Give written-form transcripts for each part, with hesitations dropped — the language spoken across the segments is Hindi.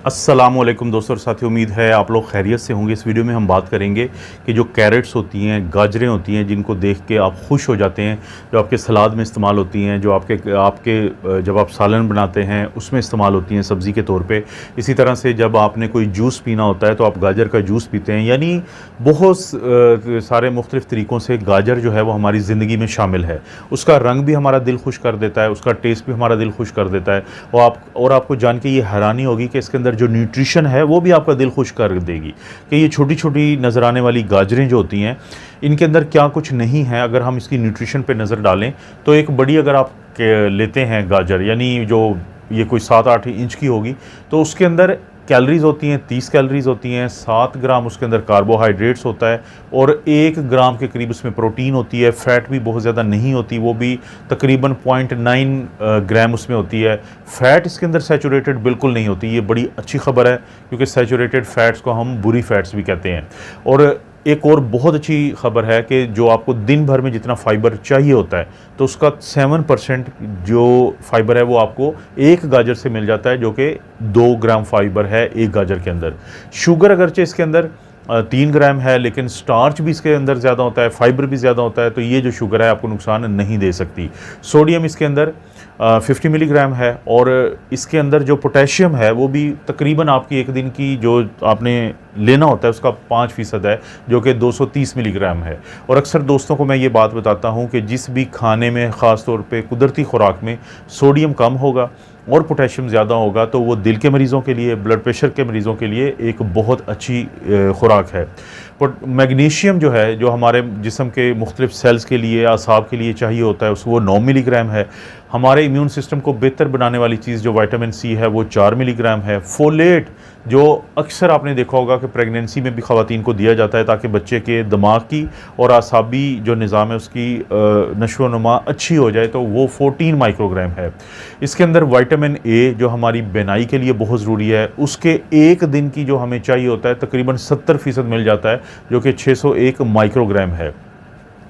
अस्सलामुअलैकुम दोस्तों और साथियों, उम्मीद है आप लोग खैरियत से होंगे। इस वीडियो में हम बात करेंगे कि जो कैरेट्स होती हैं, गाजरें होती हैं, जिनको देख के आप खुश हो जाते हैं, जो आपके सलाद में इस्तेमाल होती हैं, जो आपके जब आप सालन बनाते हैं उसमें इस्तेमाल होती हैं सब्ज़ी के तौर पे। इसी तरह से जब आपने कोई जूस पीना होता है तो आप गाजर का जूस पीते हैं। यानी बहुत सारे मुख्तलिफ़ तरीक़ों से गाजर जो है वो हमारी ज़िंदगी में शामिल है। उसका रंग भी हमारा दिल खुश कर देता है, उसका टेस्ट भी हमारा दिल खुश कर देता है। और आपको जान के ये हैरानी होगी कि इसके अंदर जो न्यूट्रिशन है वो भी आपका दिल खुश कर देगी कि ये छोटी छोटी नज़र आने वाली गाजरें जो होती हैं इनके अंदर क्या कुछ नहीं है। अगर हम इसकी न्यूट्रिशन पे नज़र डालें तो एक बड़ी अगर आप लेते हैं गाजर, यानी जो ये कोई 7-8 इंच की होगी, तो उसके अंदर कैलोरीज़ होती हैं 30 कैलोरीज़ होती हैं, 7 ग्राम उसके अंदर कार्बोहाइड्रेट्स होता है और 1 ग्राम के करीब उसमें प्रोटीन होती है। फ़ैट भी बहुत ज़्यादा नहीं होती, वो भी तकरीबन 0.9 ग्राम उसमें होती है। फ़ैट इसके अंदर सैचुरेटेड बिल्कुल नहीं होती। ये बड़ी अच्छी खबर है क्योंकि सैचुरेटेड फ़ैट्स को हम बुरी फ़ैट्स भी कहते हैं। और एक और बहुत अच्छी खबर है कि जो आपको दिन भर में जितना फ़ाइबर चाहिए होता है तो उसका 7% जो फ़ाइबर है वो आपको एक गाजर से मिल जाता है, जो कि 2 ग्राम फ़ाइबर है एक गाजर के अंदर। शुगर अगरचे इसके अंदर 3 ग्राम है, लेकिन स्टार्च भी इसके अंदर ज़्यादा होता है, फ़ाइबर भी ज़्यादा होता है, तो ये जो शुगर है आपको नुकसान नहीं दे सकती। सोडियम इसके अंदर 50 मिलीग्राम है और इसके अंदर जो पोटेशियम है वो भी तकरीबन आपकी एक दिन की जो आपने लेना होता है उसका 5% है, जो कि 230 मिलीग्राम है। और अक्सर दोस्तों को मैं ये बात बताता हूँ कि जिस भी खाने में, ख़ास तौर पे कुदरती खुराक में सोडियम कम होगा और पोटेशियम ज़्यादा होगा तो वो दिल के मरीज़ों के लिए, ब्लड प्रेशर के मरीज़ों के लिए एक बहुत अच्छी खुराक है। बट मैग्नीशियम जो है, जो हमारे जिस्म के मुख्तलिफ सेल्स के लिए, आसाब के लिए चाहिए होता है, वो 9 मिलीग्राम है। हमारे इम्यून सिस्टम को बेहतर बनाने वाली चीज़ जो विटामिन सी है वो 4 मिलीग्राम है। फोलेट जो अक्सर आपने देखा होगा कि प्रेगनेंसी में भी ख़वातीन को दिया जाता है ताकि बच्चे के दिमाग की और आसाबी जो निज़ाम है उसकी नशो नुमा अच्छी हो जाए, तो वो 14 माइक्रोग्राम है। इसके अंदर विटामिन ए जो हमारी बेनाई के लिए बहुत ज़रूरी है, उसके एक दिन की जो हमें चाहिए होता है तकरीबन 70% मिल जाता है, जो कि 601 माइक्रोग्राम है।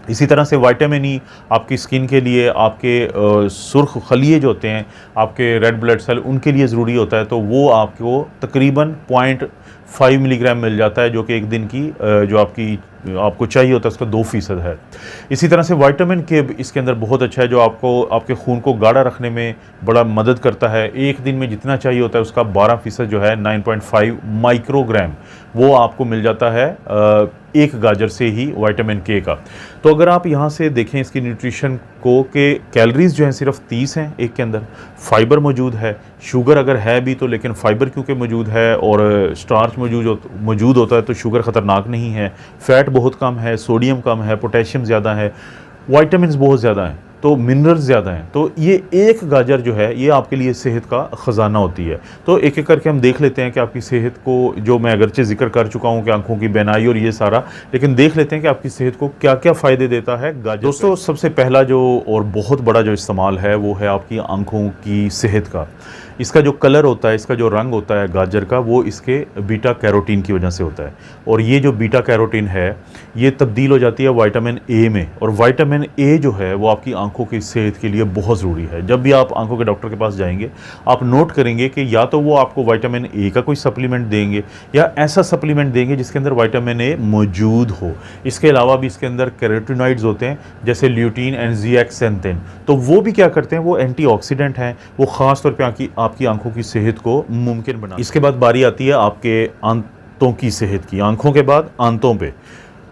इसी तरह से विटामिन ई आपकी स्किन के लिए, आपके सुर्ख खलिए जो होते हैं, आपके रेड ब्लड सेल, उनके लिए ज़रूरी होता है, तो वो आपको तकरीबन 0.5 मिलीग्राम मिल जाता है, जो कि एक दिन की जो आपको चाहिए होता है उसका 2% है। इसी तरह से विटामिन के इसके अंदर बहुत अच्छा है, जो आपके खून को गाढ़ा रखने में बड़ा मदद करता है। एक दिन में जितना चाहिए होता है उसका 12% जो है 9.5 माइक्रोग्राम वो आपको मिल जाता है एक गाजर से ही, विटामिन के का। तो अगर आप यहाँ से देखें इसकी न्यूट्रिशन को कि कैलोरीज़ जो हैं सिर्फ 30 हैं एक के अंदर, फ़ाइबर मौजूद है, शुगर अगर है भी तो लेकिन फ़ाइबर क्योंकि मौजूद है और स्टार्च मौजूद होता है तो शुगर ख़तरनाक नहीं है, फ़ैट बहुत कम है, सोडियम कम है, पोटेशियम ज़्यादा है, विटामिन्स बहुत ज़्यादा हैं, तो मिनरल्स ज़्यादा हैं। तो ये एक गाजर जो है ये आपके लिए सेहत का ख़जाना होती है। तो एक एक करके हम देख लेते हैं कि आपकी सेहत को, जो मैं अगरचे ज़िक्र कर चुका हूँ कि आंखों की बेनाई और ये सारा, लेकिन देख लेते हैं कि आपकी सेहत को क्या क्या फ़ायदे देता है गाजर। दोस्तों, सबसे पहला जो और बहुत बड़ा जो इस्तेमाल है वो है आपकी आंखों की सेहत का। इसका जो कलर होता है, इसका जो रंग होता है गाजर का, वो इसके बीटा कैरोटीन की वजह से होता है। और ये जो बीटा कैरोटीन है ये तब्दील हो जाती है विटामिन ए में, और विटामिन ए जो है वो आपकी आंखों की सेहत के लिए बहुत ज़रूरी है। जब भी आप आंखों के डॉक्टर के पास जाएंगे आप नोट करेंगे कि या तो वो आपको विटामिन ए का कोई सप्लीमेंट देंगे या ऐसा सप्लीमेंट देंगे जिसके अंदर विटामिन ए मौजूद हो। इसके अलावा भी इसके अंदर कैरोटिनॉइड्स होते हैं जैसे ल्यूटीन एंड ज़िएक्सेंथिन, तो वो भी क्या करते हैं, वो एंटीऑक्सीडेंट हैं, वो ख़ास तौर पर आपकी आंखों की सेहत को मुमकिन बना। इसके बाद बारी आती है आपके आंतों की सेहत की। आंखों के बाद आंतों पे,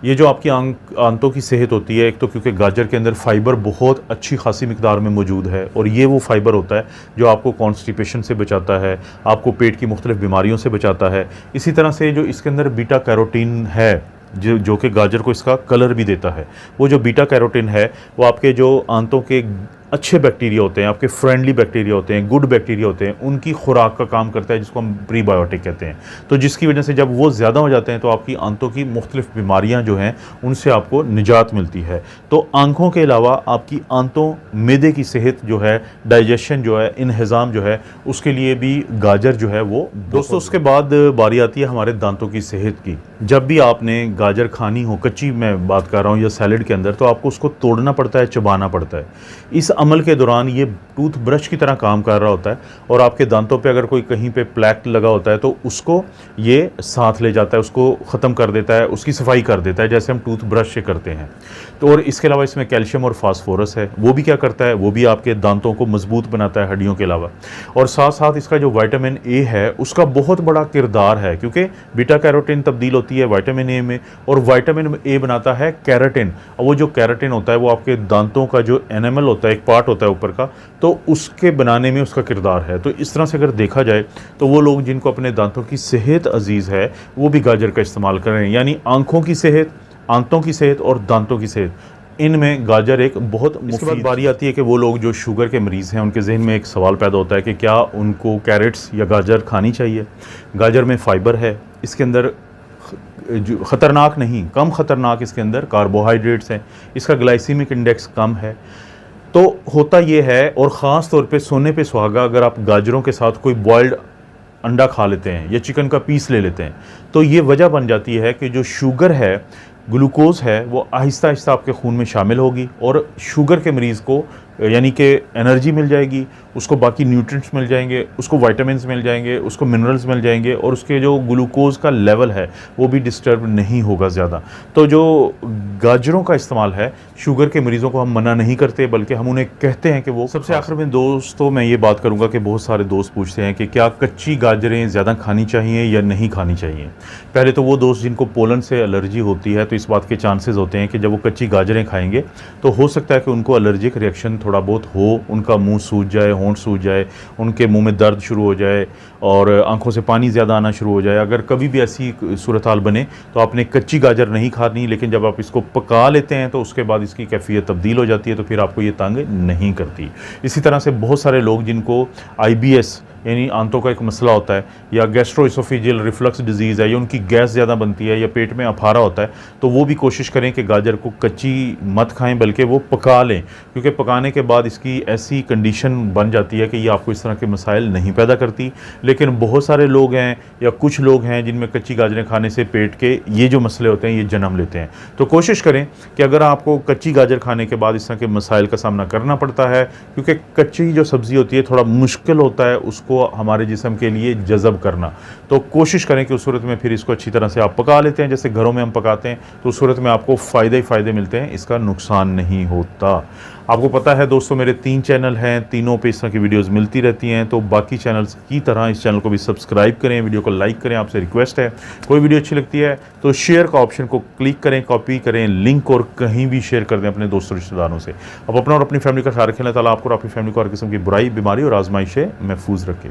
ये जो आपकी आंतों की सेहत होती है, एक तो क्योंकि गाजर के अंदर फ़ाइबर बहुत अच्छी खासी मिकदार में मौजूद है और ये वो फ़ाइबर होता है जो आपको कॉन्स्टिपेशन से बचाता है, आपको पेट की मुख्तलिफ बीमारियों से बचाता है। इसी तरह से जो इसके अंदर बीटा कैरोटीन है जो कि गाजर को इसका कलर भी देता है, वो जो बीटा कैरोटीन है वो आपके जो आंतों के अच्छे बैक्टीरिया होते हैं, आपके फ्रेंडली बैक्टीरिया होते हैं, गुड बैक्टीरिया होते हैं, उनकी खुराक का काम करता है, जिसको हम प्रीबायोटिक कहते हैं। तो जिसकी वजह से जब वो ज़्यादा हो जाते हैं तो आपकी आंतों की मुख्तलिफ बीमारियां जो हैं उनसे आपको निजात मिलती है। तो आंखों के अलावा आपकी आंतों, मैदे की सेहत जो है, डाइजेशन जो है, इंहिज़ाम जो है, उसके लिए भी गाजर जो है वो। दोस्तों, उसके बाद बारी आती है हमारे दांतों की सेहत की। जब भी आपने गाजर खानी हो, कच्ची मैं बात कर रहा हूँ, या सैलड के अंदर, तो आपको उसको तोड़ना पड़ता है, चबाना पड़ता है। इस अमल के दौरान ये टूथ ब्रश की तरह काम कर रहा होता है और आपके दांतों पे अगर कोई कहीं पे प्लैक लगा होता है तो उसको ये साथ ले जाता है, उसको ख़त्म कर देता है, उसकी सफाई कर देता है, जैसे हम टूथ ब्रश से करते हैं। तो और इसके अलावा इसमें कैल्शियम और फास्फोरस है, वो भी क्या करता है, वो भी आपके दांतों को मजबूत बनाता है हड्डियों के अलावा। और साथ साथ इसका जो विटामिन ए है उसका बहुत बड़ा किरदार है, क्योंकि बीटा कैरोटीन तब्दील होती है विटामिन ए में और विटामिन ए बनाता है कैराटिन। और वो जो कैराटिन होता है वो आपके दांतों का जो एनामल होता है, एक पार्ट होता है ऊपर का, तो उसके बनाने में उसका किरदार है। तो इस तरह से अगर देखा जाए तो वो लोग जिनको अपने दांतों की सेहत अजीज़ है वो भी गाजर का इस्तेमाल करें, यानी आंखों की सेहत, आंतों की सेहत और दांतों की सेहत, इनमें गाजर एक बहुत मुफीद। इसके बाद बारी आती है कि वो लोग जो शुगर के मरीज़ हैं उनके जहन में एक सवाल पैदा होता है कि क्या उनको कैरेट्स या गाजर खानी चाहिए। गाजर में फ़ाइबर है, इसके अंदर जो ख़तरनाक नहीं, कम ख़तरनाक इसके अंदर कार्बोहाइड्रेट्स हैं, इसका ग्लाइसीमिक इंडेक्स कम है। तो होता ये है, और ख़ास तौर पे सोने पे सुहागा, अगर आप गाजरों के साथ कोई बॉइल्ड अंडा खा लेते हैं या चिकन का पीस ले लेते हैं तो ये वजह बन जाती है कि जो शुगर है, ग्लूकोज़ है, वो आहिस्ता आहिस्ता आपके खून में शामिल होगी और शुगर के मरीज़ को यानी कि एनर्जी मिल जाएगी, उसको बाकी न्यूट्रिएंट्स मिल जाएंगे, उसको विटामिन्स मिल जाएंगे, उसको मिनरल्स मिल जाएंगे और उसके जो ग्लूकोज़ का लेवल है वो भी डिस्टर्ब नहीं होगा ज़्यादा। तो जो गाजरों का इस्तेमाल है, शुगर के मरीज़ों को हम मना नहीं करते बल्कि हम उन्हें कहते हैं कि वो। सबसे आखिर में दोस्तों मैं ये बात करूँगा कि बहुत सारे दोस्त पूछते हैं कि क्या कच्ची गाजरें ज़्यादा खानी चाहिए या नहीं खानी चाहिए। पहले तो वो दोस्त जिनको पोलन से एलर्जी होती है तो इस बात के चांसेस होते हैं कि जब वो कच्ची गाजरें खाएंगे तो हो सकता है कि उनको एलर्जिक रिएक्शन थोड़ा बहुत हो, उनका मुंह सूज जाए, होंठ सूज जाए, उनके मुंह में दर्द शुरू हो जाए और आंखों से पानी ज़्यादा आना शुरू हो जाए। अगर कभी भी ऐसी सूरत हाल बने तो आपने कच्ची गाजर नहीं खानी, लेकिन जब आप इसको पका लेते हैं तो उसके बाद इसकी कैफियत तब्दील हो जाती है तो फिर आपको ये तंग नहीं करती। इसी तरह से बहुत सारे लोग जिनको IBS यानी आंतों का एक मसला होता है या गैस्ट्रोइसोफेजियल रिफ्लक्स डिजीज़ है या उनकी गैस ज़्यादा बनती है या पेट में अफारा होता है, तो वो भी कोशिश करें कि गाजर को कच्ची मत खाएं बल्कि वो पका लें, क्योंकि पकाने के बाद इसकी ऐसी कंडीशन बन जाती है कि ये आपको इस तरह के मसाइल नहीं पैदा करती। लेकिन बहुत सारे लोग हैं या कुछ लोग हैं जिनमें कच्ची गाजरें खाने से पेट के ये जो मसले होते हैं ये जन्म लेते हैं। तो कोशिश करें कि अगर आपको कच्ची गाजर खाने के बाद इस तरह के मसाइल का सामना करना पड़ता है, क्योंकि कच्ची जो सब्ज़ी होती है थोड़ा मुश्किल होता है उसको हमारे जिस्म के लिए जज़ब करना, तो कोशिश करें कि उस सूरत में फिर इसको अच्छी तरह से आप पका लेते हैं जैसे घरों में हम पकाते हैं, तो उस सूरत में आपको फ़ायदे ही फ़ायदे मिलते हैं, इसका नुकसान नहीं होता। आपको पता है दोस्तों मेरे 3 चैनल हैं, तीनों पे इस तरह की वीडियोज़ मिलती रहती हैं, तो बाकी चैनल्स की तरह इस चैनल को भी सब्सक्राइब करें, वीडियो को लाइक करें, आपसे रिक्वेस्ट है। कोई वीडियो अच्छी लगती है तो शेयर का ऑप्शन को क्लिक करें, कॉपी करें लिंक और कहीं भी शेयर कर दें अपने दोस्तों रिश्तेदारों से। अब अपना और अपनी फैमिली का ख्याल रखें। अल्लाह ताला आपको और अपनी फैमिली को हर किस्म की बुराई, बीमारी और आजमाइश से महफूज रखें।